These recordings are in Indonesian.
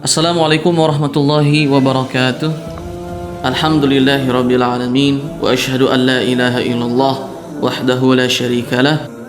Assalamualaikum warahmatullahi wabarakatuh. Alhamdulillahi rabbil alamin. Wa ashhadu an la ilaha illallah wahdahu la syarika lah.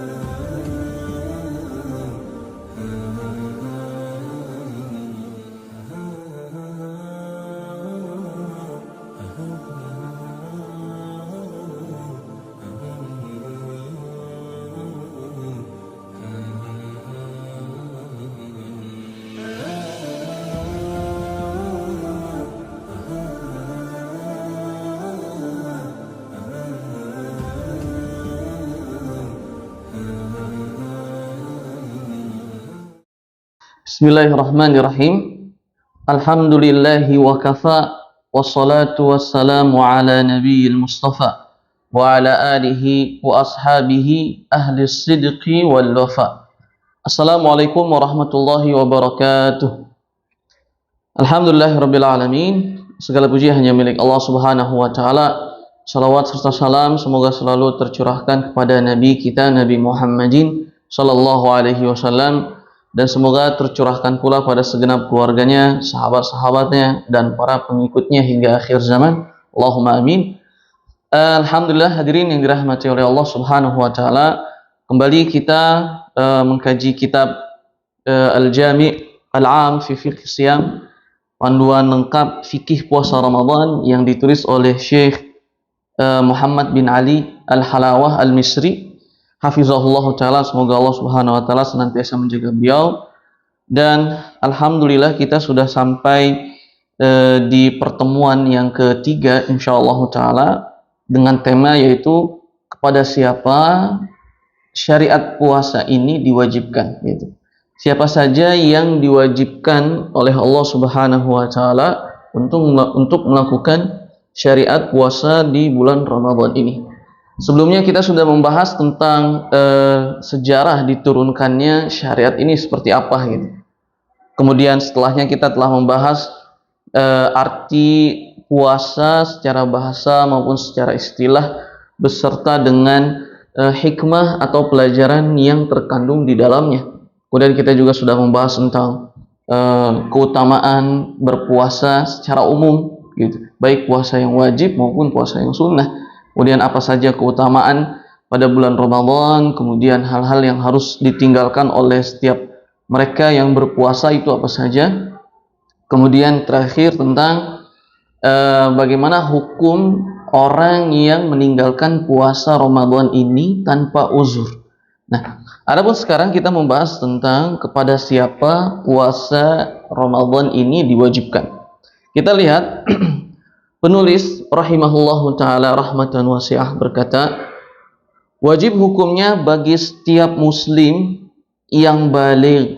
Bismillahirrahmanirrahim. Alhamdulillahi wa kafa, wassalatu wassalamu ala nabiyil mustafa wa ala alihi wa ashabihi ahli sidqi wal wafa. Assalamualaikum warahmatullahi wabarakatuh. Alhamdulillahirabbil alamin. Segala puji hanya milik Allah Subhanahu wa taala. Salawat serta salam semoga selalu tercurahkan kepada nabi kita Nabi Muhammadin sallallahu alaihi wasallam, dan semoga tercurahkan pula pada segenap keluarganya, sahabat-sahabatnya, dan para pengikutnya hingga akhir zaman. Allahumma amin. Alhamdulillah, hadirin yang dirahmati oleh Allah Subhanahu wa taala, kembali kita mengkaji kitab Al-Jami' Al-'Am fi Fiqh Siyam, panduan lengkap fikih puasa Ramadan yang ditulis oleh Syekh Muhammad bin Ali Al-Halawah Al-Misri, hafizahullah ta'ala. Semoga Allah Subhanahu wa ta'ala senantiasa menjaga beliau. Dan alhamdulillah kita sudah sampai di pertemuan yang ketiga insyaallah ta'ala, dengan tema yaitu kepada siapa syariat puasa ini diwajibkan, gitu. Siapa saja yang diwajibkan oleh Allah Subhanahu wa ta'ala untuk melakukan syariat puasa di bulan Ramadan ini. Sebelumnya kita sudah membahas tentang sejarah diturunkannya syariat ini seperti apa, gitu. Kemudian setelahnya kita telah membahas arti puasa secara bahasa maupun secara istilah, beserta dengan hikmah atau pelajaran yang terkandung di dalamnya. Kemudian kita juga sudah membahas tentang keutamaan berpuasa secara umum, gitu. Baik puasa yang wajib maupun puasa yang sunnah. Kemudian apa saja keutamaan pada bulan Ramadan, kemudian hal-hal yang harus ditinggalkan oleh setiap mereka yang berpuasa itu apa saja. Kemudian terakhir tentang bagaimana hukum orang yang meninggalkan puasa Ramadan ini tanpa uzur. Nah, adapun sekarang kita membahas tentang kepada siapa puasa Ramadan ini diwajibkan. Kita lihat penulis rahimahullahu ta'ala rahmatan wasi'ah berkata, wajib hukumnya bagi setiap muslim yang baligh,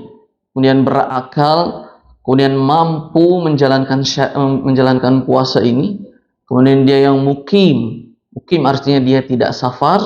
kemudian berakal, kemudian mampu menjalankan puasa ini, kemudian dia yang mukim artinya dia tidak safar,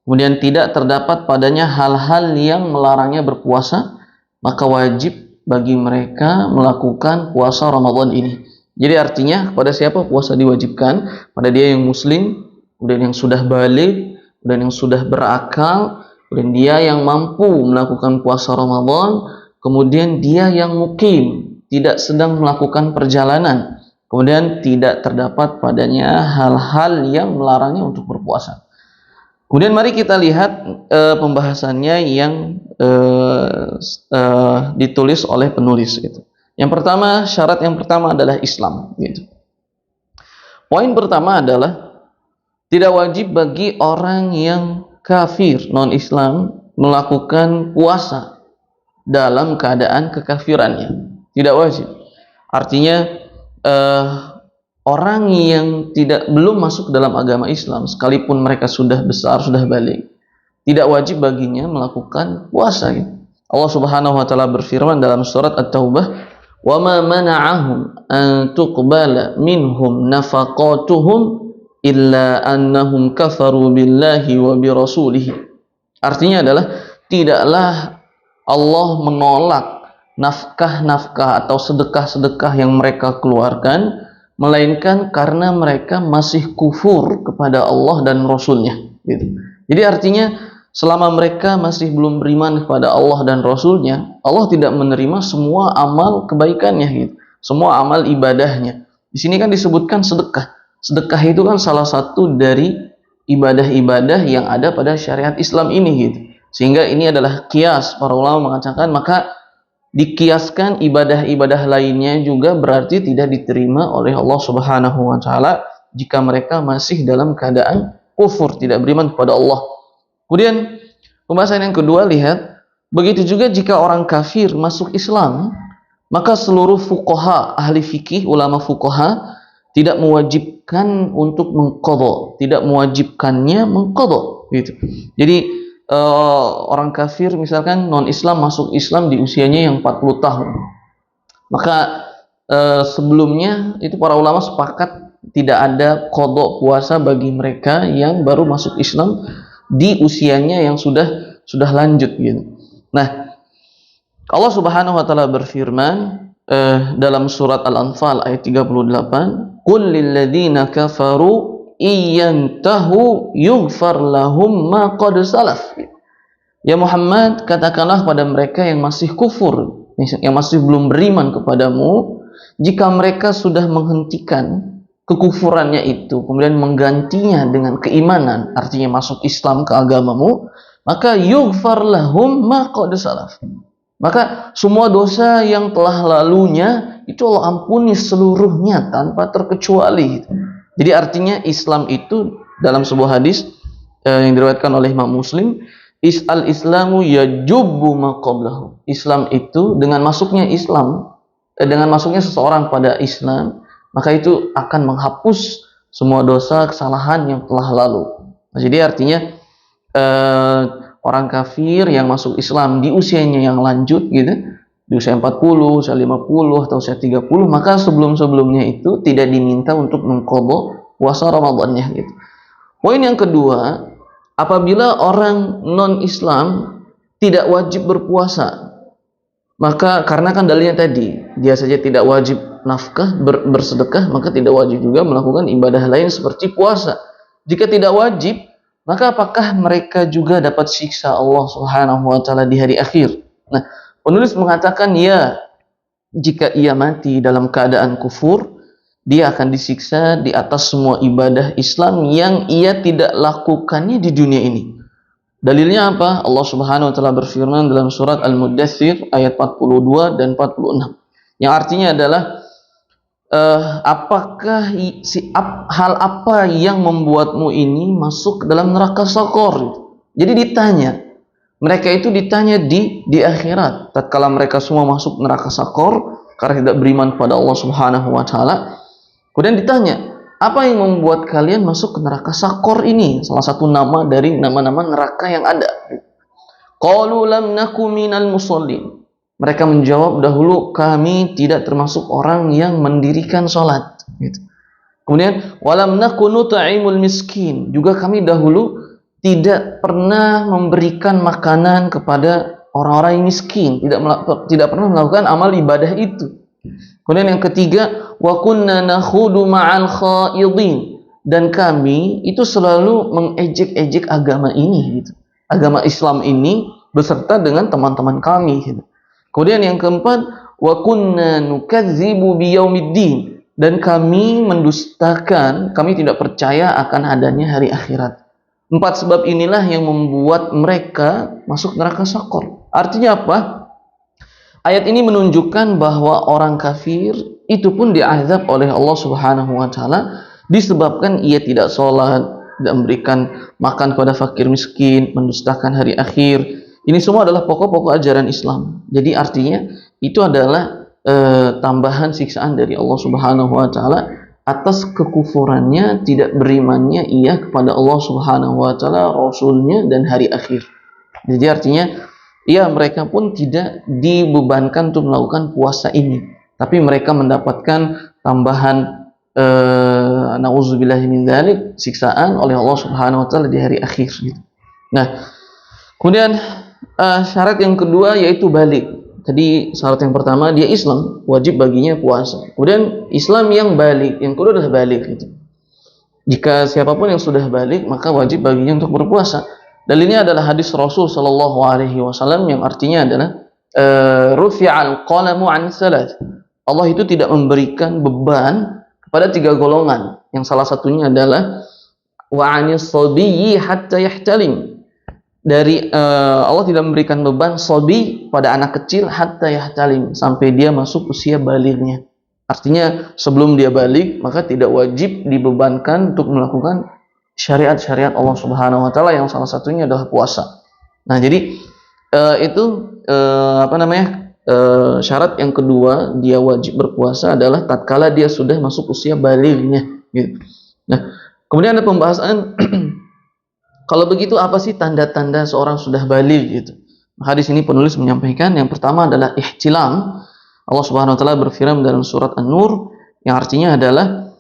kemudian tidak terdapat padanya hal-hal yang melarangnya berpuasa, maka wajib bagi mereka melakukan puasa Ramadan ini. Jadi artinya kepada siapa puasa diwajibkan? Pada dia yang muslim, kemudian yang sudah baligh, kemudian yang sudah berakal, kemudian dia yang mampu melakukan puasa Ramadan, kemudian dia yang mukim, tidak sedang melakukan perjalanan, kemudian tidak terdapat padanya hal-hal yang melarangnya untuk berpuasa. Kemudian mari kita lihat pembahasannya yang ditulis oleh penulis, gitu. Yang pertama, syarat yang pertama adalah Islam, gitu. Poin pertama adalah tidak wajib bagi orang yang kafir, non-Islam, melakukan puasa dalam keadaan kekafirannya. Tidak wajib. Artinya orang yang belum masuk dalam agama Islam, sekalipun mereka sudah besar, sudah baligh, tidak wajib baginya melakukan puasa, gitu. Allah Subhanahu wa taala berfirman dalam surat At-Taubah, wa ma mana'ahum an tuqbala minhum nafaqatuhum illa annahum kafaru billahi wa bi rasulih. Artinya adalah tidaklah Allah menolak nafkah-nafkah atau sedekah-sedekah yang mereka keluarkan, melainkan karena mereka masih kufur kepada Allah dan Rasulnya, gitu. Jadi artinya selama mereka masih belum beriman kepada Allah dan Rasulnya, Allah tidak menerima semua amal kebaikannya gitu, semua amal ibadahnya. Di sini kan disebutkan sedekah. Sedekah itu kan salah satu dari ibadah-ibadah yang ada pada syariat Islam ini gitu. Sehingga ini adalah kias, para ulama mengatakan maka dikiaskan ibadah-ibadah lainnya juga berarti tidak diterima oleh Allah Subhanahu wa taala jika mereka masih dalam keadaan kufur, tidak beriman kepada Allah. Kemudian pembahasan yang kedua, lihat, begitu juga jika orang kafir masuk Islam, maka seluruh fuqaha, ahli fikih, ulama fuqaha tidak mewajibkan untuk mengqadha, tidak mewajibkannya mengqadha gitu. Jadi orang kafir misalkan non-Islam masuk Islam di usianya yang 40 tahun. Maka sebelumnya itu para ulama sepakat tidak ada qadha puasa bagi mereka yang baru masuk Islam di usianya yang sudah lanjut gitu. Nah, Allah Subhanahu wa taala berfirman dalam surat Al-Anfal ayat 38, "Qul lil ladzina kafaru iyantahu yughfar lahum ma qad salaf." Ya Muhammad, katakanlah pada mereka yang masih kufur, yang masih belum beriman kepadamu, jika mereka sudah menghentikan kekufurannya itu, kemudian menggantinya dengan keimanan, artinya masuk Islam ke agamamu, maka yughfar lahum ma qad salaf. Maka semua dosa yang telah lalunya itu Allah ampuni seluruhnya tanpa terkecuali. Jadi artinya Islam itu dalam sebuah hadis yang diriwayatkan oleh Imam Muslim, al-Islamu yajubbu ma qablahu. Islam itu dengan masuknya seseorang pada Islam, maka itu akan menghapus semua dosa kesalahan yang telah lalu. Nah, jadi artinya orang kafir yang masuk Islam di usianya yang lanjut gitu, di usia 40, usia 50 atau usia 30, maka sebelum-sebelumnya itu tidak diminta untuk mengqadha puasa Ramadannya gitu. Poin yang kedua, apabila orang non-Islam tidak wajib berpuasa, maka karena kan dalilnya tadi, dia saja tidak wajib nafkah, bersedekah, maka tidak wajib juga melakukan ibadah lain seperti puasa. Jika tidak wajib, maka apakah mereka juga dapat siksa Allah Subhanahu wa taala di hari akhir? Nah, penulis mengatakan ya, jika ia mati dalam keadaan kufur, dia akan disiksa di atas semua ibadah Islam yang ia tidak lakukannya di dunia ini. Dalilnya apa? Allah Subhanahu wa taala berfirman dalam surat Al-Muddatsir ayat 42 dan 46. Yang artinya adalah apakah hal apa yang membuatmu ini masuk ke dalam neraka Saqar? Jadi ditanya, mereka itu ditanya di akhirat tatkala mereka semua masuk neraka Saqar karena tidak beriman kepada Allah Subhanahu wa taala. Kemudian ditanya, apa yang membuat kalian masuk ke neraka Saqar ini? Salah satu nama dari nama-nama neraka yang ada. Qalu lam naku minal musallin. Mereka menjawab, dahulu kami tidak termasuk orang yang mendirikan sholat. Gitu. Kemudian, walam naku nut'imul miskin. Juga kami dahulu tidak pernah memberikan makanan kepada orang-orang yang miskin. Tidak pernah melakukan amal ibadah itu. Kemudian yang ketiga, wa kunna nakhudu ma'al khaidin. Dan kami itu selalu mengejek-ejek agama ini. Gitu. Agama Islam ini beserta dengan teman-teman kami. Gitu. Kemudian yang keempat, wa kunna nukadzibu biyaumiddin, dan kami mendustakan, kami tidak percaya akan adanya hari akhirat. 4 sebab inilah yang membuat mereka masuk neraka Saqar. Artinya apa? Ayat ini menunjukkan bahwa orang kafir itu pun diazab oleh Allah Subhanahu wa taala disebabkan ia tidak sholat, tidak memberikan makan kepada fakir miskin, mendustakan hari akhir. Ini semua adalah pokok-pokok ajaran Islam. Jadi artinya itu adalah tambahan siksaan dari Allah Subhanahu wa taala atas kekufurannya, tidak berimannya ia kepada Allah Subhanahu wa taala, Rasulnya dan hari akhir. Jadi artinya ya mereka pun tidak dibebankan untuk melakukan puasa ini, tapi mereka mendapatkan tambahan nauzubillahi min dzalik, siksaan oleh Allah Subhanahu wa taala di hari akhir gitu. Nah, kemudian syarat yang kedua yaitu balik. Tadi syarat yang pertama dia Islam, wajib baginya puasa. Kemudian Islam yang balik, yang kedua adalah balik gitu. Jika siapapun yang sudah balik maka wajib baginya untuk berpuasa. Dalilnya adalah hadis Rasul sallallahu alaihi wasallam yang artinya adalah rufi'al qalamu an thalath. Allah itu tidak memberikan beban kepada 3 golongan. Yang salah satunya adalah wa 'anis sabiyyi hatta yahtalim. Allah tidak memberikan beban sobi pada anak kecil hatta yahtalim, sampai dia masuk usia balignya. Artinya sebelum dia balik maka tidak wajib dibebankan untuk melakukan syariat-syariat Allah Subhanahu wa taala, yang salah satunya adalah puasa. Nah, jadi itu syarat yang kedua dia wajib berpuasa adalah tatkala dia sudah masuk usia balignya gitu. Nah, kemudian ada pembahasan kalau begitu apa sih tanda-tanda seorang sudah baligh gitu. Hadis ini penulis menyampaikan yang pertama adalah ihtilam. Allah Subhanahu wa taala berfirman dalam surat An-Nur yang artinya adalah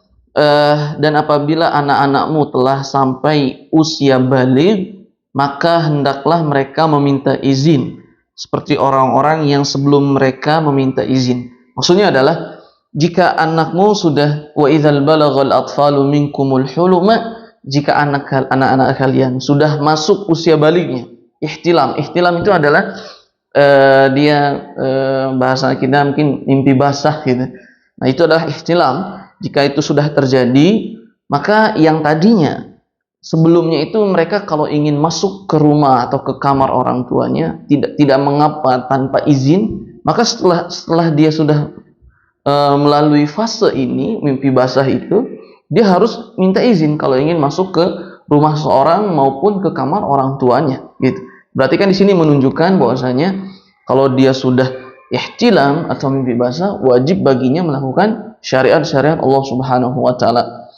dan apabila anak-anakmu telah sampai usia baligh, maka hendaklah mereka meminta izin seperti orang-orang yang sebelum mereka meminta izin. Maksudnya adalah jika anakmu sudah wa idzal balaghal atfalu minkumul huluma, jika anak-anak kalian sudah masuk usia balighnya, ihtilam itu adalah bahasa kita mungkin mimpi basah gitu. Nah, itu adalah ihtilam. Jika itu sudah terjadi, maka yang tadinya sebelumnya itu mereka kalau ingin masuk ke rumah atau ke kamar orang tuanya tidak mengapa tanpa izin, maka setelah dia sudah melalui fase ini mimpi basah itu, dia harus minta izin kalau ingin masuk ke rumah seorang maupun ke kamar orang tuanya gitu. Berarti kan di sini menunjukkan bahwasanya kalau dia sudah ihtilam atau mimpi basah, wajib baginya melakukan syariat-syariat Allah Subhanahu wa taala.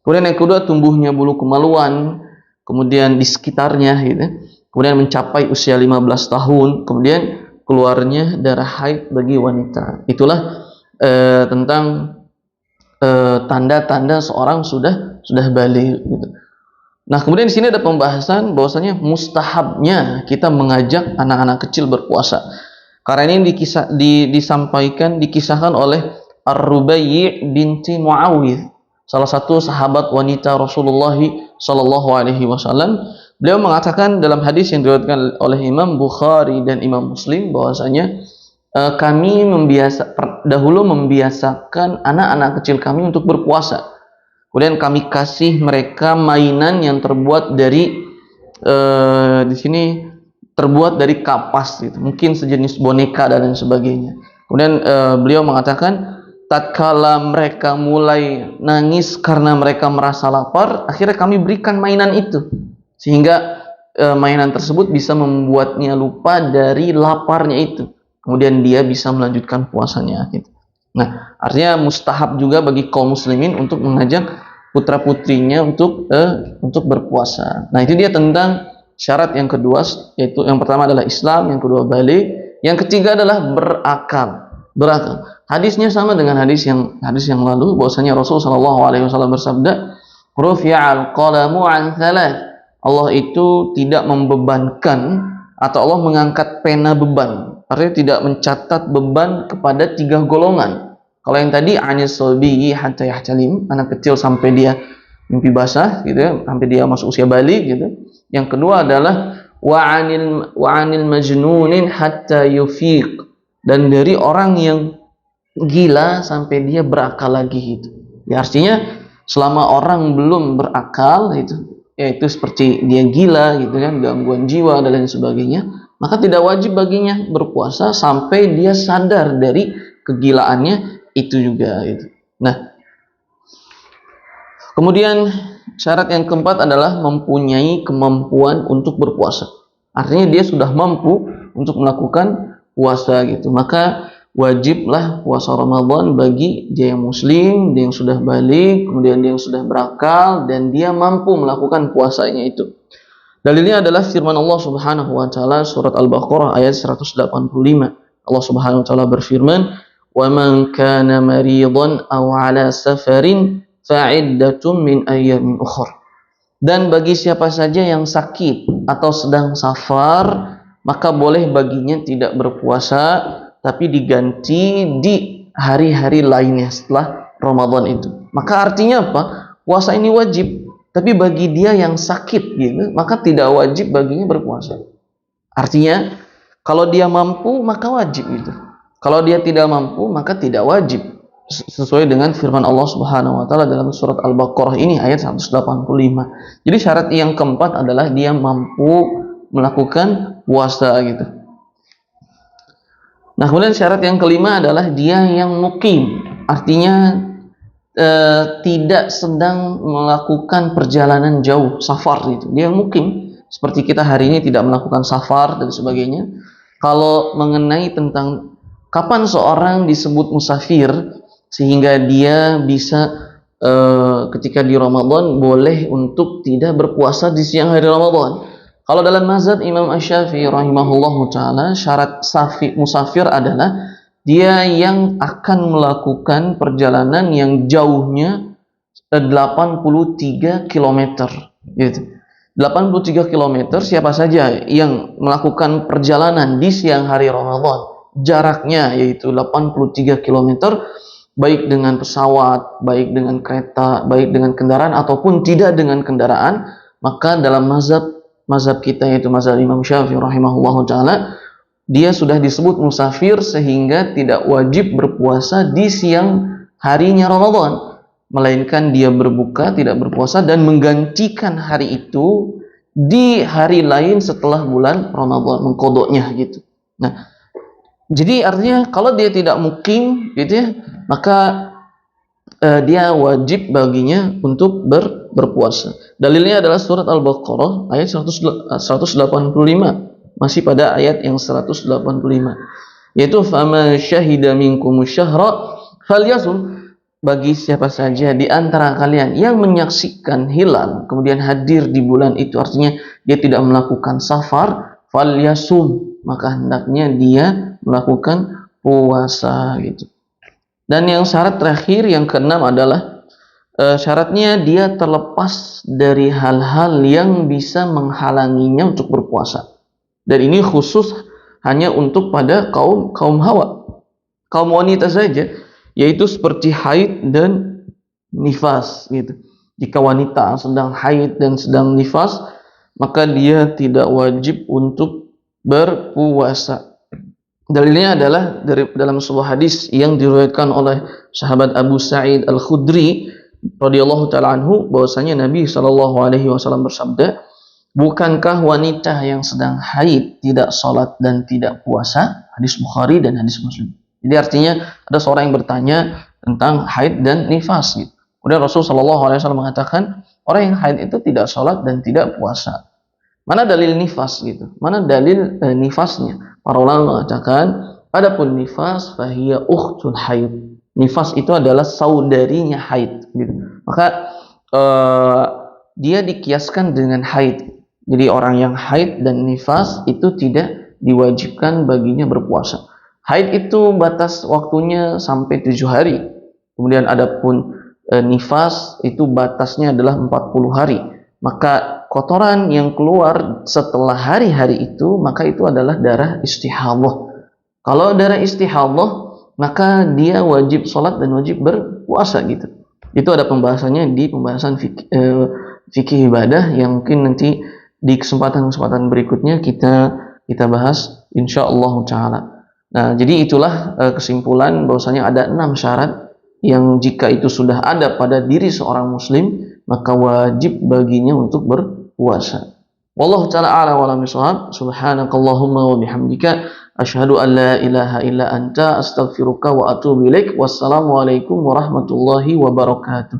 Kemudian yang kedua, tumbuhnya bulu kemaluan, kemudian di sekitarnya gitu. Kemudian mencapai usia 15 tahun, kemudian keluarnya darah haid bagi wanita. Itulah tentang tanda-tanda seorang sudah baligh gitu. Nah, kemudian di sini ada pembahasan bahwasanya mustahabnya kita mengajak anak-anak kecil berpuasa. Karena ini dikisahkan oleh Ar-Rubayyi binti Muawiyah, salah satu sahabat wanita Rasulullah sallallahu alaihi wasallam. Beliau mengatakan dalam hadis yang diriwayatkan oleh Imam Bukhari dan Imam Muslim bahwasanya kami dahulu membiasakan anak-anak kecil kami untuk berpuasa. Kemudian kami kasih mereka mainan yang terbuat dari di sini terbuat dari kapas gitu. Mungkin sejenis boneka dan lain sebagainya. Kemudian beliau mengatakan tatkala mereka mulai nangis karena mereka merasa lapar, akhirnya kami berikan mainan itu sehingga mainan tersebut bisa membuatnya lupa dari laparnya itu. Kemudian dia bisa melanjutkan puasanya gitu. Nah, artinya mustahab juga bagi kaum muslimin untuk mengajak putra-putrinya untuk berpuasa. Nah, itu dia tentang syarat yang kedua, yaitu yang pertama adalah Islam, yang kedua baligh, yang ketiga adalah berakal. Hadisnya sama dengan hadis yang lalu, bahwasanya Rasul sallallahu alaihi wasallam bersabda, "Rufi'al qalamu an thalath." Allah itu tidak membebankan atau Allah mengangkat pena beban. Artinya tidak mencatat beban kepada 3 golongan. Kalau yang tadi anis sabiyyi hatta yahtalim, anak kecil sampai dia mimpi basah gitu ya, sampai dia masuk usia baligh gitu. Yang kedua adalah wa anil majnunin hatta yufiq, dan dari orang yang gila sampai dia berakal lagi gitu. Ya, artinya selama orang belum berakal itu, yaitu seperti dia gila gitu kan, gangguan jiwa dan lain sebagainya, maka tidak wajib baginya berpuasa sampai dia sadar dari kegilaannya itu juga gitu. Nah, kemudian syarat yang keempat adalah mempunyai kemampuan untuk berpuasa. Artinya dia sudah mampu untuk melakukan puasa gitu. Maka wajiblah puasa Ramadan bagi dia yang muslim, dia yang sudah baligh, kemudian dia yang sudah berakal dan dia mampu melakukan puasanya itu. Dalilnya adalah firman Allah Subhanahu wa taala surat Al-Baqarah ayat 185. Allah Subhanahu wa taala berfirman, "Wa man kana maridan aw 'ala safarin fa'iddatun min ayyamin ukhra." Dan bagi siapa saja yang sakit atau sedang safar, maka boleh baginya tidak berpuasa, tapi diganti di hari-hari lainnya setelah Ramadan itu. Maka artinya apa? Puasa ini wajib, tapi bagi dia yang sakit gitu, maka tidak wajib baginya berpuasa. Artinya, kalau dia mampu maka wajib gitu. Kalau dia tidak mampu maka tidak wajib. Sesuai dengan firman Allah Subhanahu wa taala dalam surat Al-Baqarah ini ayat 185. Jadi syarat yang keempat adalah dia mampu melakukan puasa gitu. Nah, kemudian syarat yang kelima adalah dia yang mukim, artinya tidak sedang melakukan perjalanan jauh, safar gitu. Dia yang mukim, seperti kita hari ini tidak melakukan safar dan sebagainya. Kalau mengenai tentang kapan seorang disebut musafir, sehingga dia bisa ketika di Ramadan boleh untuk tidak berpuasa di siang hari Ramadan. Kalau dalam mazhab Imam Asy-Syafi'i rahimahullahu taala, syarat musafir adalah dia yang akan melakukan perjalanan yang jauhnya 83 km gitu. 83 km siapa saja yang melakukan perjalanan di siang hari Ramadan, jaraknya yaitu 83 km, baik dengan pesawat, baik dengan kereta, baik dengan kendaraan ataupun tidak dengan kendaraan, maka dalam mazhab kita yaitu mazhab Imam Syafi'i rahimahullahu taala, dia sudah disebut musafir sehingga tidak wajib berpuasa di siang harinya Ramadan, melainkan dia berbuka, tidak berpuasa dan menggantikan hari itu di hari lain setelah bulan Ramadan, mengkodoknya gitu. Nah, jadi artinya kalau dia tidak mukim gitu ya, maka dia wajib baginya untuk berpuasa. Dalilnya adalah surat Al-Baqarah ayat 185, masih pada ayat yang 185, yaitu fama syahida minkumus syahra falyasum, bagi siapa saja di antara kalian yang menyaksikan hilal kemudian hadir di bulan itu, artinya dia tidak melakukan safar, falyasum, maka hendaknya dia melakukan puasa gitu. Dan yang syarat terakhir yang keenam adalah syaratnya dia terlepas dari hal-hal yang bisa menghalanginya untuk berpuasa. Dan ini khusus hanya untuk pada kaum hawa, kaum wanita saja, yaitu seperti haid dan nifas gitu. Jika wanita sedang haid dan sedang nifas, maka dia tidak wajib untuk berpuasa. Dalilnya adalah dalam sebuah hadis yang diriwayatkan oleh sahabat Abu Sa'id Al-Khudri radhiyallahu taala anhu, bahwasanya Nabi sallallahu alaihi wasallam bersabda, "Bukankah wanita yang sedang haid tidak salat dan tidak puasa?" Hadis Bukhari dan hadis Muslim. Jadi artinya ada seorang yang bertanya tentang haid dan nifas gitu. Kemudian Rasul sallallahu alaihi wasallam mengatakan, orang yang haid itu tidak salat dan tidak puasa. Mana dalil nifas gitu? Mana dalil nifasnya? Para ulama mengatakan, adapun nifas fahiya ukhtul haid. Nifas itu adalah saudarinya haid gitu. Maka dia dikiaskan dengan haid. Jadi orang yang haid dan nifas itu tidak diwajibkan baginya berpuasa. Haid itu batas waktunya sampai 7 hari. Kemudian adapun nifas itu batasnya adalah 40 hari. Maka kotoran yang keluar setelah hari-hari itu, maka itu adalah darah istihadah. Kalau darah istihadah, maka dia wajib sholat dan wajib berpuasa gitu. Itu ada pembahasannya di pembahasan fikih ibadah yang mungkin nanti di kesempatan-kesempatan berikutnya kita bahas insyaallah taala. Nah, jadi itulah kesimpulan bahwasanya ada 6 syarat yang jika itu sudah ada pada diri seorang muslim, maka wajib baginya untuk berpuasa. Wallahu ta'ala a'lam wa lam bishawab. Subhanakallahumma wa bihamdika asyhadu an la ilaha illa anta astaghfiruka wa atubu ilaik. Wassalamualaikum warahmatullahi wabarakatuh.